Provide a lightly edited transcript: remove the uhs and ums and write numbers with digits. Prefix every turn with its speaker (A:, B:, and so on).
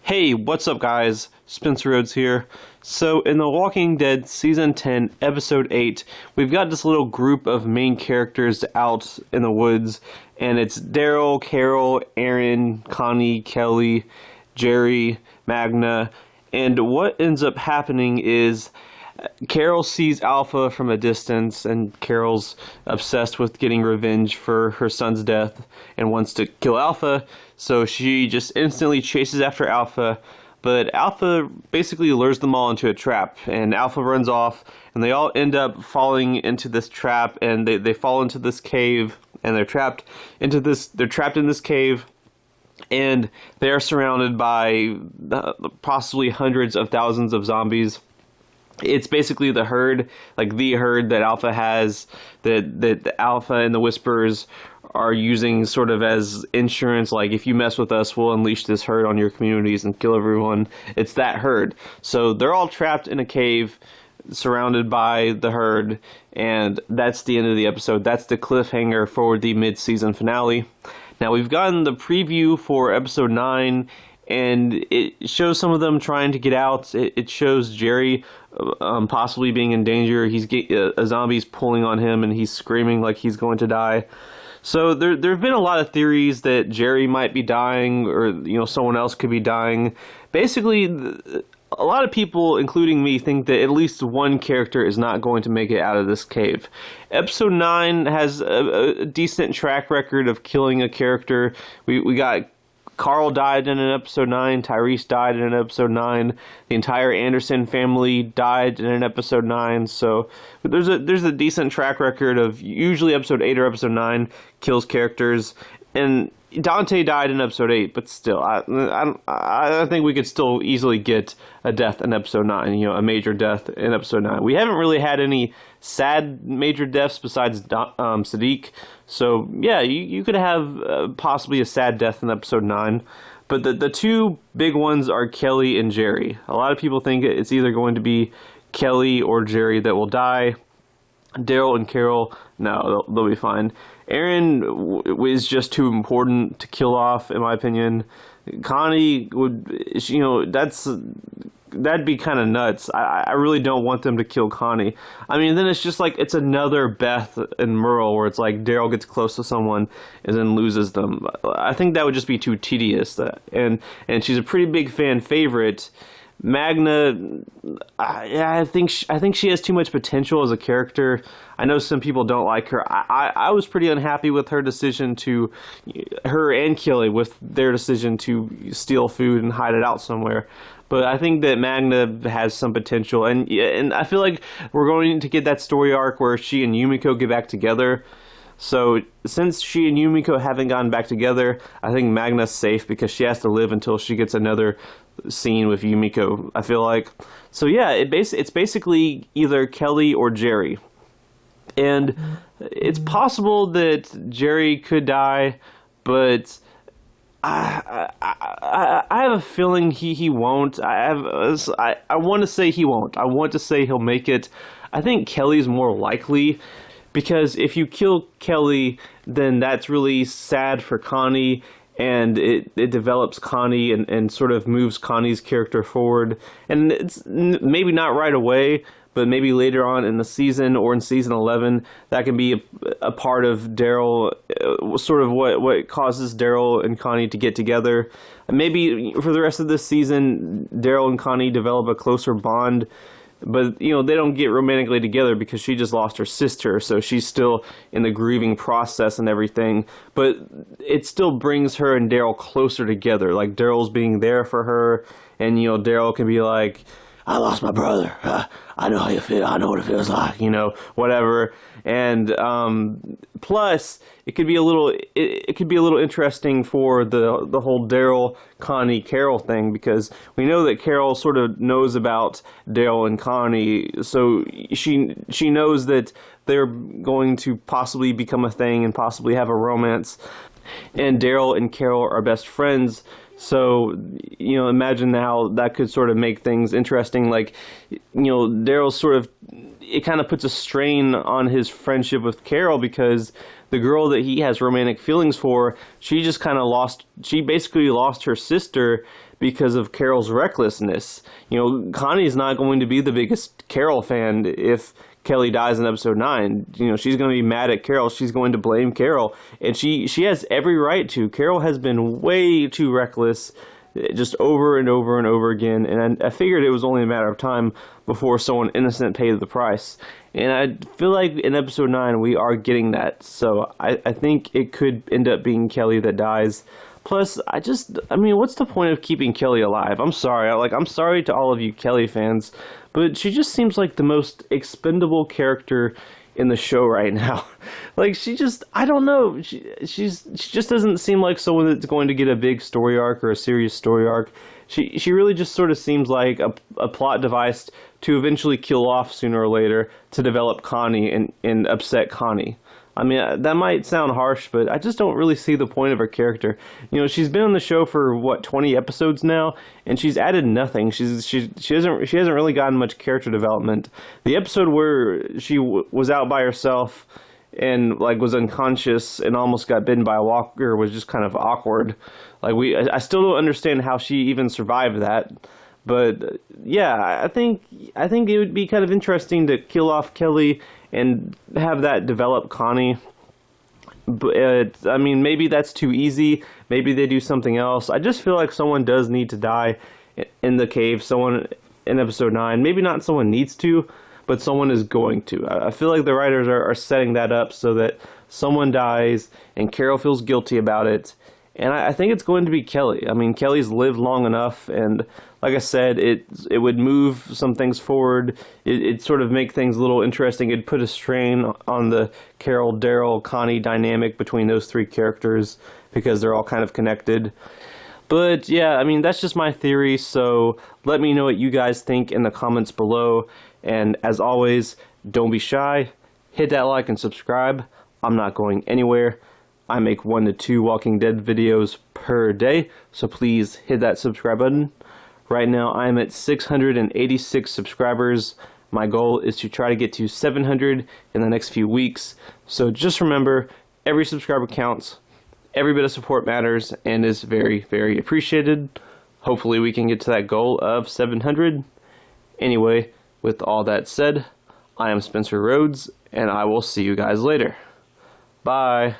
A: Hey, what's up, guys? Spencer Rhodes here. So, in The Walking Dead Season 10, Episode 8, we've got this little group of main characters out in the woods, and it's Daryl, Carol, Aaron, Connie, Kelly, Jerry, Magna, and what ends up happening is Carol sees Alpha from a distance, and Carol's obsessed with getting revenge for her son's death and wants to kill Alpha, so she just instantly chases after Alpha, but Alpha basically lures them all into a trap, and Alpha runs off, and they all end up falling into this trap, and they fall into this cave, and they're trapped in this cave, and they are surrounded by possibly hundreds of thousands of zombies. It's basically the herd, like the herd that Alpha has, that the Alpha and the Whisperers are using sort of as insurance. Like, if you mess with us, we'll unleash this herd on your communities and kill everyone. It's that herd. So they're all trapped in a cave, surrounded by the herd, and that's the end of the episode. That's the cliffhanger for the mid-season finale. Now, we've gotten the preview for episode 9, and it shows some of them trying to get out. It shows Jerry possibly being in danger. A zombie's pulling on him, and he's screaming like he's going to die. So there have been a lot of theories that Jerry might be dying, or someone else could be dying. Basically, a lot of people, including me, think that at least one character is not going to make it out of this cave. Episode 9 has a decent track record of killing a character. We got Carl died in an episode 9, Tyrese died in an episode 9, the entire Anderson family died in an episode 9, so there's a decent track record of usually episode 8 or episode 9 kills characters, and Dante died in episode 8, but still, I think we could still easily get a death in episode 9, a major death in episode 9. We haven't really had any sad major deaths besides Sadiq, so yeah, you could have possibly a sad death in episode 9, but the two big ones are Kelly and Jerry. A lot of people think it's either going to be Kelly or Jerry that will die. Daryl and Carol, no, they'll be fine. Aaron is just too important to kill off, in my opinion. Connie would, that'd be kind of nuts. I really don't want them to kill Connie. I mean, then it's just like, it's another Beth and Merle, where it's like Daryl gets close to someone and then loses them. I think that would just be too tedious. And she's a pretty big fan favorite. Magna, I think she has too much potential as a character. I know some people don't like her. I was pretty unhappy with her decision her and Kelly, with their decision to steal food and hide it out somewhere. But I think that Magna has some potential, and I feel like we're going to get that story arc where she and Yumiko get back together. So since she and Yumiko haven't gotten back together, I think Magna's safe because she has to live until she gets another scene with Yumiko, I feel like. So yeah, it's basically either Kelly or Jerry. And it's possible that Jerry could die, but I have a feeling he won't. I want to say he won't. I want to say he'll make it. I think Kelly's more likely, because if you kill Kelly, then that's really sad for Connie, and it develops Connie and sort of moves Connie's character forward. And it's maybe not right away, but maybe later on in the season, or in season 11, that can be a part of Daryl, sort of what causes Daryl and Connie to get together. And maybe for the rest of this season, Daryl and Connie develop a closer bond, but they don't get romantically together because she just lost her sister, so she's still in the grieving process and everything. But it still brings her and Daryl closer together. Like, Daryl's being there for her, and Daryl can be like, I lost my brother. I know how you feel. I know what it feels like. Whatever. And plus, it could be a little interesting for the whole Daryl, Connie, Carol thing, because we know that Carol sort of knows about Daryl and Connie, so she knows that they're going to possibly become a thing and possibly have a romance. And Daryl and Carol are best friends. So, imagine how that could sort of make things interesting. Like, Daryl sort of, it kind of puts a strain on his friendship with Carol, because the girl that he has romantic feelings for, she basically lost her sister because of Carol's recklessness. You know, Connie's not going to be the biggest Carol fan if Kelly dies in episode 9. You know, she's going to be mad at Carol. She's going to blame Carol, and she has every right to. Carol has been way too reckless, just over and over and over again, and I figured it was only a matter of time before someone innocent paid the price. And I feel like in episode 9 we are getting that, so I think it could end up being Kelly that dies. Plus, I mean, what's the point of keeping Kelly alive? I'm sorry, I'm sorry to all of you Kelly fans, but she just seems like the most expendable character in the show right now. Like, I don't know, she just doesn't seem like someone that's going to get a big story arc or a serious story arc. She really just sort of seems like a plot device to eventually kill off sooner or later to develop Connie and upset Connie. I mean, that might sound harsh, but I just don't really see the point of her character. You know, she's been on the show for what, 20 episodes now, and she's added nothing. She hasn't really gotten much character development. The episode where she was out by herself and like was unconscious and almost got bitten by a walker was just kind of awkward. Like, I still don't understand how she even survived that. But yeah, I think it would be kind of interesting to kill off Kelly and have that develop Connie. But I mean, maybe that's too easy. Maybe they do something else. I just feel like someone does need to die in the cave. Someone in episode 9. Maybe not someone needs to, but someone is going to. I feel like the writers are setting that up so that someone dies and Carol feels guilty about it. And I think it's going to be Kelly. I mean, Kelly's lived long enough, and like I said, it would move some things forward. It sort of make things a little interesting. It'd put a strain on the Carol, Daryl, Connie dynamic between those three characters because they're all kind of connected. But yeah, I mean, that's just my theory, so let me know what you guys think in the comments below. And as always, don't be shy. Hit that like and subscribe. I'm not going anywhere. I make 1 to 2 Walking Dead videos per day, so please hit that subscribe button. Right now, I'm at 686 subscribers. My goal is to try to get to 700 in the next few weeks. So just remember, every subscriber counts. Every bit of support matters and is very, very appreciated. Hopefully we can get to that goal of 700. Anyway, with all that said, I am Spencer Rhodes, and I will see you guys later. Bye.